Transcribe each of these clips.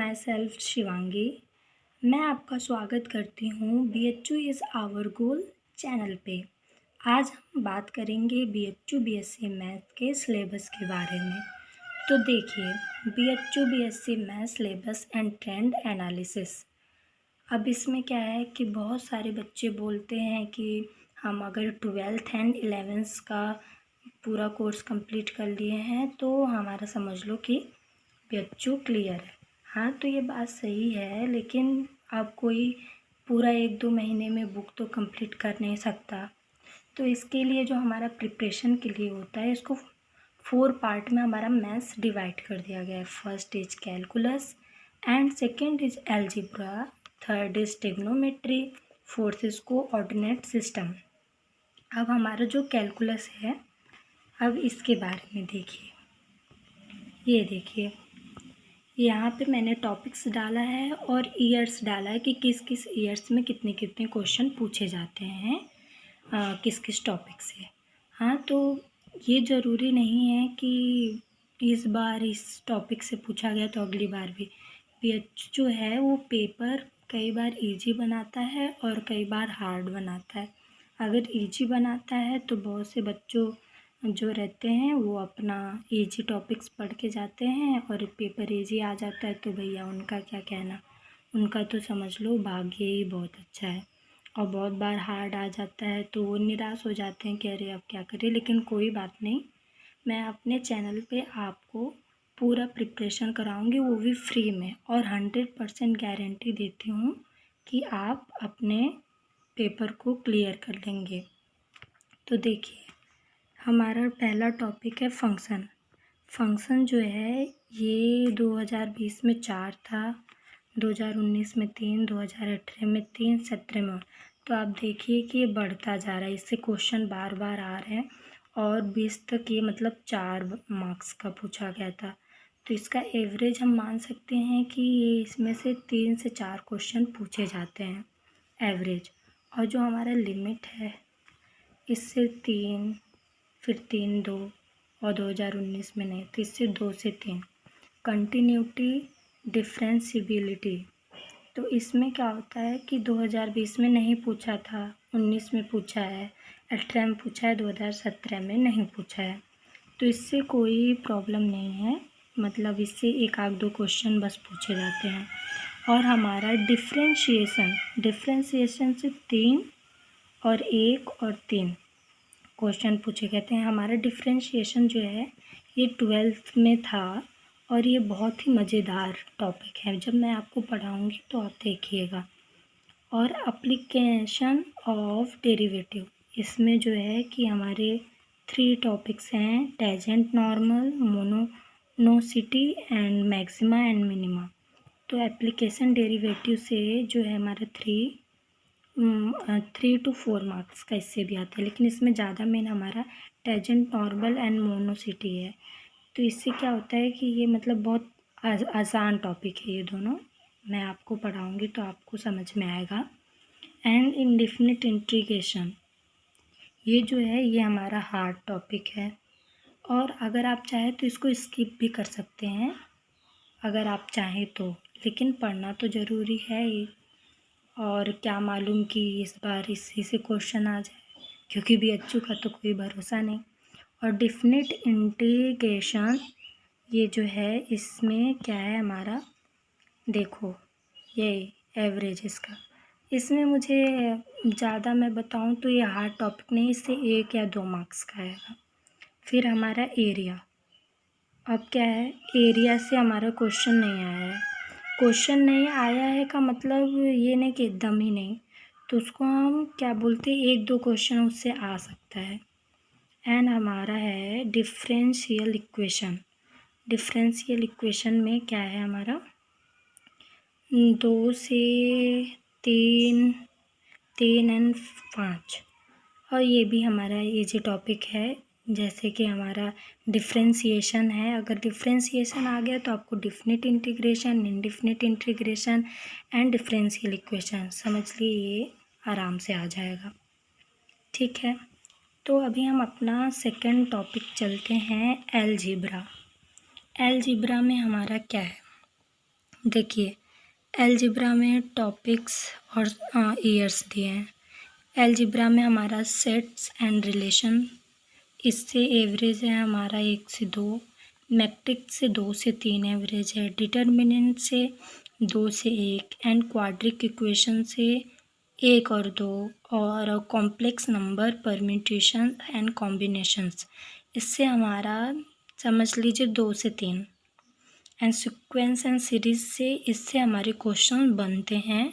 My self Shivangi. मैं आपका स्वागत करती हूँ BHU is our goal channel पे। आज हम बात करेंगे BHU BSc मैथ के सिलेबस के बारे में। तो देखिए, BHU BSc math syllabus and trend analysis. अब इसमें क्या है कि बहुत सारे बच्चे बोलते हैं कि हम अगर 12th एंड 11th का पूरा कोर्स कंप्लीट कर लिए हैं तो हमारा समझ लो कि BHU क्लियर है। हाँ, तो ये बात सही है, लेकिन अब कोई पूरा 1-2 महीने में बुक तो कंप्लीट कर नहीं सकता। तो इसके लिए जो हमारा प्रिपरेशन के लिए होता है, इसको 4 पार्ट में हमारा मैथ्स डिवाइड कर दिया गया है। First is calculus and second is algebra, third is trigonometry, fourth is coordinate system. अब हमारा जो कैलकुलस है, अब इसके बारे में देखिए। ये देखिए, यहाँ पे मैंने टॉपिक्स डाला है और ईयर्स डाला है कि किस किस ईयर्स में कितने कितने क्वेश्चन पूछे जाते हैं किस किस टॉपिक से। हाँ, तो ये ज़रूरी नहीं है कि इस बार इस टॉपिक से पूछा गया तो अगली बार भी। BH जो है वो पेपर कई बार इजी बनाता है और कई बार हार्ड बनाता है। अगर इजी बनाता है तो बहुत से बच्चों जो रहते हैं वो अपना इजी टॉपिक्स पढ़ के जाते हैं और पेपर इजी आ जाता है तो भैया उनका क्या कहना, उनका तो समझ लो भाग्य ही बहुत अच्छा है। और बहुत बार हार्ड आ जाता है तो वो निराश हो जाते हैं कि अरे अब क्या करें। लेकिन कोई बात नहीं, मैं अपने चैनल पे आपको पूरा प्रिपरेशन कराऊंगी, वो भी फ्री में, और 100% गारंटी देती हूँ कि आप अपने पेपर को क्लियर कर लेंगे। तो देखिए, हमारा पहला टॉपिक है फंक्शन। फंक्शन जो है ये 2020 में 4 था, 2019 में 3, 2018 में 3, 17 में। तो आप देखिए कि ये बढ़ता जा रहा है, इससे क्वेश्चन बार बार आ रहे हैं और 20 तक ये मतलब 4 मार्क्स का पूछा गया था। तो इसका एवरेज हम मान सकते हैं कि ये इसमें से 3 से 4 क्वेश्चन पूछे जाते हैं एवरेज। और जो हमारा लिमिट है, इससे 3, फिर 3, 2 और 2019 में नहीं, तो इससे 2 से 3। कंटिन्यूटी, डिफरेंशिएबिलिटी, तो इसमें क्या होता है कि 2020 में नहीं पूछा था, 19 में पूछा है, 18 में पूछा है, 2017 में नहीं पूछा है। तो इससे कोई प्रॉब्लम नहीं है, मतलब इससे 1 आध 2 क्वेश्चन बस पूछे जाते हैं। और हमारा डिफरेंशिएशन से 3 और 1 और 3 क्वेश्चन पूछे गए थे। हमारा डिफरेंशिएशन जो है ये 12th में था और ये बहुत ही मज़ेदार टॉपिक है। जब मैं आपको पढ़ाऊँगी तो आप देखिएगा। और एप्लीकेशन ऑफ डेरिवेटिव, इसमें जो है कि हमारे 3 टॉपिक्स हैं, tangent normal, monotonicity and maxima and minima. तो एप्लीकेशन डेरिवेटिव से जो है हमारा 3 to 4 मार्क्स का इससे भी आता है, लेकिन इसमें ज़्यादा मेन हमारा टेंजेंट नॉर्मल एंड मोनोसिटी है। तो इससे क्या होता है कि ये मतलब बहुत आसान टॉपिक है ये दोनों। मैं आपको पढ़ाऊँगी तो आपको समझ में आएगा। एंड इंडेफिनिट इंटीग्रेशन, ये जो है ये हमारा हार्ड टॉपिक है और अगर आप चाहें तो इसको स्किप भी कर सकते हैं अगर आप चाहें तो, लेकिन पढ़ना तो ज़रूरी है ही। और क्या मालूम कि इस बार इसी से क्वेश्चन आ जाए, क्योंकि BHU का तो कोई भरोसा नहीं। और डेफिनिट इंटीग्रेशन, ये जो है इसमें क्या है हमारा, देखो ये एवरेज इसका, इसमें मुझे ज़्यादा मैं बताऊं तो ये हार्ड टॉपिक नहीं, इससे 1 या 2 मार्क्स का आएगा। फिर हमारा एरिया, अब क्या है, एरिया से हमारा क्वेश्चन नहीं आया है। क्वेश्चन नहीं आया है का मतलब ये नहीं कि एकदम ही नहीं, तो उसको हम क्या बोलते हैं, 1-2 क्वेश्चन उससे आ सकता है। एंड हमारा है डिफरेंशियल इक्वेशन। डिफरेंशियल इक्वेशन में क्या है हमारा, 2 से 3, 3 एंड 5। और ये भी हमारा इजी टॉपिक है, जैसे कि हमारा डिफरेंशिएशन है। अगर डिफरेंशिएशन आ गया तो आपको definite integration, indefinite integration and differential equation समझ लिए, ये आराम से आ जाएगा। ठीक है, तो अभी हम अपना सेकंड टॉपिक चलते हैं, एलजीब्रा। एलजीब्रा में हमारा क्या है, देखिए, अलजेब्रा में टॉपिक्स और ईयर्स दिए हैं। अलजेब्रा में हमारा सेट्स एंड रिलेशन, इससे एवरेज है हमारा 1 से 2, मैट्रिक्स से 2 से 3 एवरेज है, डिटर्मिनेंट से 2 से 1 एंड क्वाड्रिक इक्वेशन से 1 और 2, और complex number permutation and combinations, इससे हमारा समझ लीजिए 2 से 3, एंड सीक्वेंस एंड सीरीज से इससे हमारे क्वेश्चन बनते हैं।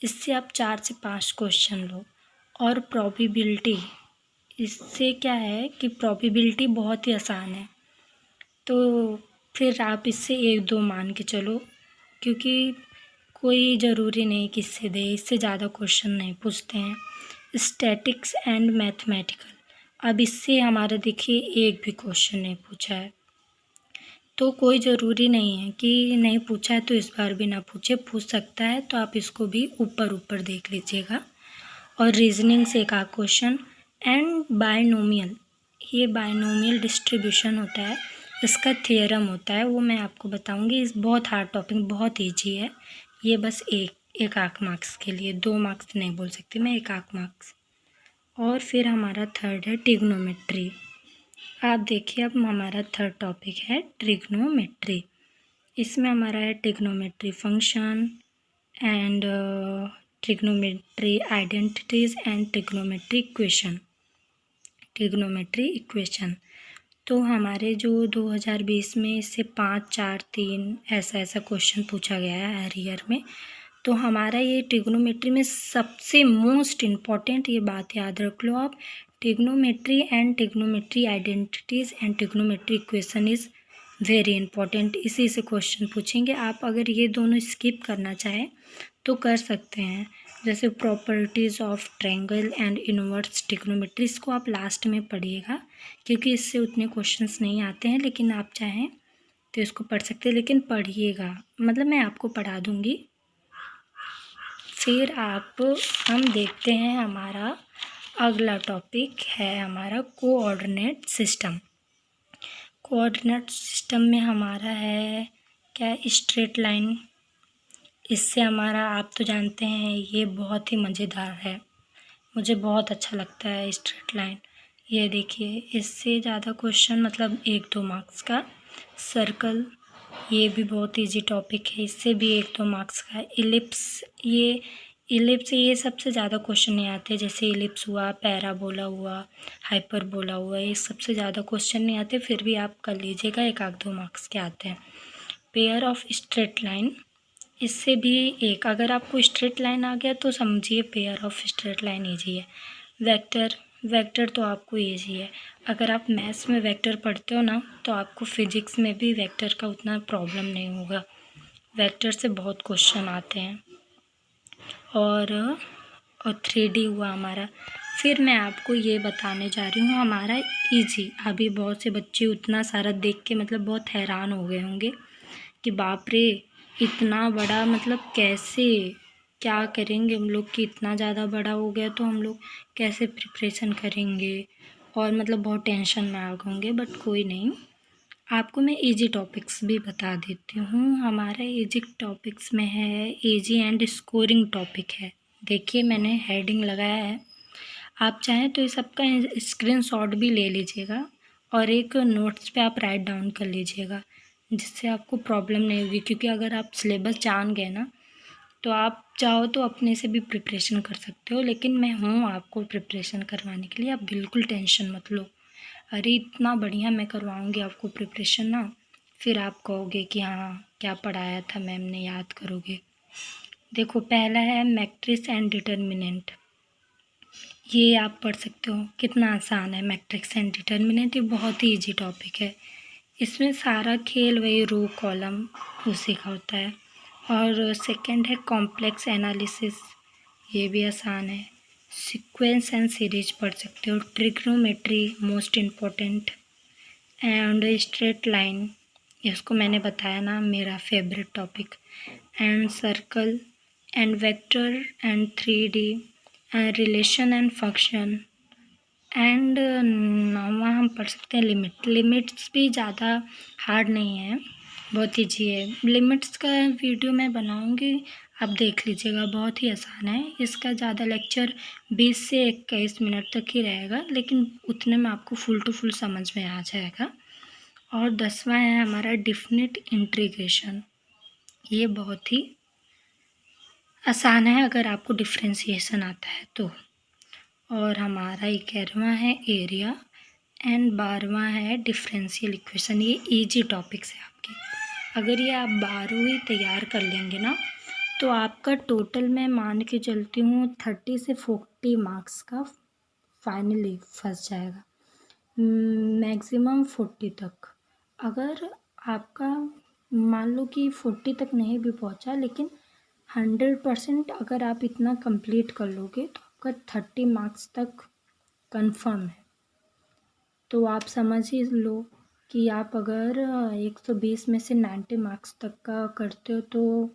इससे आप 4 से 5 क्वेश्चन लो। और प्रोबेबिलिटी, इससे क्या है कि प्रोबेबिलिटी बहुत ही आसान है, तो फिर आप इससे 1-2 मान के चलो, क्योंकि कोई ज़रूरी नहीं कि इससे दे, इससे ज़्यादा क्वेश्चन नहीं पूछते हैं। स्टैटिक्स एंड मैथमेटिकल, अब इससे हमारा देखिए एक भी क्वेश्चन नहीं पूछा है, तो कोई ज़रूरी नहीं है कि नहीं पूछा है तो इस बार भी ना पूछ सकता है, तो आप इसको भी ऊपर ऊपर देख लीजिएगा। और रीजनिंग से एक आध क्वेश्चन, एंड बायनोमियल, ये बायनोमियल डिस्ट्रीब्यूशन होता है, इसका थियरम होता है, वो मैं आपको बताऊंगी। इस बहुत हार्ड टॉपिक, बहुत ईजी है ये, बस एक आध मार्क्स के लिए, 2 मार्क्स नहीं बोल सकती मैं, एक आध मार्क्स। और फिर हमारा थर्ड है ट्रिग्नोमेट्री। आप देखिए, अब हमारा थर्ड टॉपिक है ट्रिग्नोमेट्री। इसमें हमारा है trigonometry function and trigonometry identities and trigonometry equation. तो हमारे जो 2020 में इससे 5, 4, 3 ऐसा क्वेश्चन पूछा गया है हर ईयर में। तो हमारा ये ट्रिग्नोमेट्री में सबसे मोस्ट इम्पॉर्टेंट, ये बात याद रख लो आप, trigonometry and trigonometry identities and trigonometry equation is very important. इसी से क्वेश्चन पूछेंगे। आप अगर ये दोनों स्किप करना चाहें तो कर सकते हैं, जैसे properties of triangle and inverse trigonometry, इसको आप लास्ट में पढ़िएगा, क्योंकि इससे उतने क्वेश्चंस नहीं आते हैं, लेकिन आप चाहें तो इसको पढ़ सकते हैं, लेकिन पढ़िएगा, मतलब मैं आपको पढ़ा दूँगी। फिर हम देखते हैं, हमारा अगला टॉपिक है हमारा कोऑर्डिनेट सिस्टम। कोऑर्डिनेट सिस्टम में हमारा है क्या, स्ट्रेट लाइन। इससे हमारा, आप तो जानते हैं ये बहुत ही मज़ेदार है, मुझे बहुत अच्छा लगता है स्ट्रेट लाइन। ये देखिए, इससे ज़्यादा क्वेश्चन मतलब 1-2 मार्क्स का। सर्कल, ये भी बहुत इजी टॉपिक है, इससे भी 1-2 मार्क्स का। इलिप्स ये सबसे ज़्यादा क्वेश्चन नहीं आते, जैसे इलिप्स हुआ, पैराबोला हुआ, हाइपरबोला हुआ, ये सबसे ज़्यादा क्वेश्चन नहीं आते, फिर भी आप कर लीजिएगा, 1-2 मार्क्स के आते हैं। पेयर ऑफ स्ट्रेट लाइन, इससे भी अगर आपको स्ट्रेट लाइन आ गया तो समझिए pair of straight line easy है। वेक्टर तो आपको ईजी है, अगर आप मैथ्स में वेक्टर पढ़ते हो ना, तो आपको फिजिक्स में भी वेक्टर का उतना प्रॉब्लम नहीं होगा, वेक्टर से बहुत क्वेश्चन आते हैं। और 3D हुआ हमारा। फिर मैं आपको ये बताने जा रही हूँ हमारा ईजी। अभी बहुत से बच्चे उतना सारा देख के मतलब बहुत हैरान हो गए होंगे कि बाप रे, इतना बड़ा, मतलब कैसे, क्या करेंगे हम लोग कि इतना ज़्यादा बड़ा हो गया, तो हम लोग कैसे प्रिपरेशन करेंगे, और मतलब बहुत टेंशन में आ गए होंगे। बट कोई नहीं, आपको मैं इजी टॉपिक्स भी बता देती हूँ। हमारा इजी टॉपिक्स में है इजी एंड स्कोरिंग टॉपिक है। देखिए, मैंने हेडिंग लगाया है, आप चाहें तो इस सबका स्क्रीनशॉट भी ले लीजिएगा और एक नोट्स पे आप राइट डाउन कर लीजिएगा, जिससे आपको प्रॉब्लम नहीं होगी। क्योंकि अगर आप सिलेबस जान गए ना, तो आप चाहो तो अपने से भी प्रिपरेशन कर सकते हो, लेकिन मैं हूँ आपको प्रिपरेशन करवाने के लिए, आप बिल्कुल टेंशन मत लो। अरे इतना बढ़िया मैं करवाऊँगी आपको प्रिपरेशन ना, फिर आप कहोगे कि हाँ क्या पढ़ाया था मैम ने, याद करोगे। देखो, पहला है मैट्रिक्स एंड डिटर्मिनेंट, ये आप पढ़ सकते हो, कितना आसान है मैट्रिक्स एंड डिटर्मिनेंट, ये बहुत ही ईजी टॉपिक है। इसमें सारा खेल वही रो कॉलम उसी का होता है। और सेकंड है कॉम्प्लेक्स एनालिसिस, ये भी आसान है। सीक्वेंस एंड सीरीज पढ़ सकते हो। Trigonometry most important, and straight line, इसको मैंने बताया ना, मेरा favourite topic. And circle and vector and 3D and relation and function. And नौवां हम पढ़ सकते हैं लिमिट्स भी ज़्यादा हार्ड नहीं है, बहुत ईजी है। लिमिट्स का वीडियो मैं बनाऊंगी, आप देख लीजिएगा, बहुत ही आसान है। इसका ज़्यादा लेक्चर 20 से 21 मिनट तक ही रहेगा, लेकिन उतने में आपको फुल टू फुल समझ में आ जाएगा। और 10वां है हमारा डेफिनेट इंटीग्रेशन। ये बहुत ही आसान है अगर आपको डिफ्रेंशिएशन आता है तो। और हमारा 11वां है एरिया एंड 12वां है डिफरेंशियल इक्वेशन। ये इजी टॉपिक्स है आपके। अगर ये आप 12वीं तैयार कर लेंगे ना, तो आपका टोटल मैं मान के चलती हूँ 30 से 40 मार्क्स का फाइनली फंस जाएगा, मैक्सिमम 40 तक। अगर आपका मान लो कि 40 तक नहीं भी पहुँचा, लेकिन 100% अगर आप इतना कंप्लीट कर लोगे तो आपका 30 मार्क्स तक कंफर्म है। तो आप समझ ही लो कि आप अगर 120 में से 90 मार्क्स तक का करते हो तो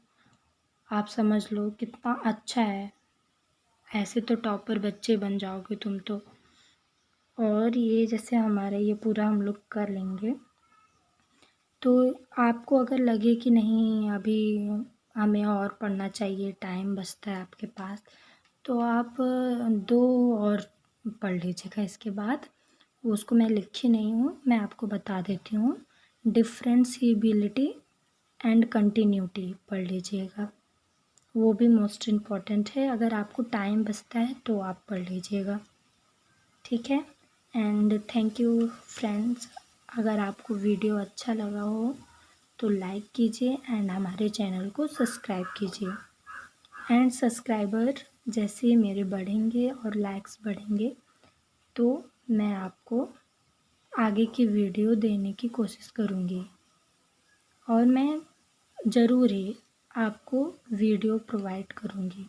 आप समझ लो कितना अच्छा है। ऐसे तो टॉपर बच्चे बन जाओगे तुम तो। और ये जैसे हमारा ये पूरा हम लोग कर लेंगे, तो आपको अगर लगे कि नहीं अभी हमें और पढ़ना चाहिए, टाइम बचता है आपके पास, तो आप 2 और पढ़ लीजिएगा इसके बाद। उसको मैं लिखी नहीं हूँ, मैं आपको बता देती हूँ। डिफरेंशिएबिलिटी एंड कंटिन्यूटी पढ़ लीजिएगा, वो भी मोस्ट इम्पॉर्टेंट है। अगर आपको टाइम बचता है तो आप पढ़ लीजिएगा, ठीक है। And thank you friends. अगर आपको वीडियो अच्छा लगा हो तो लाइक कीजिए एंड हमारे चैनल को सब्सक्राइब कीजिए। एंड सब्सक्राइबर जैसे ही मेरे बढ़ेंगे और लाइक्स बढ़ेंगे तो मैं आपको आगे की वीडियो देने की कोशिश करूँगी, और मैं ज़रूर ही आपको वीडियो प्रोवाइड करूँगी।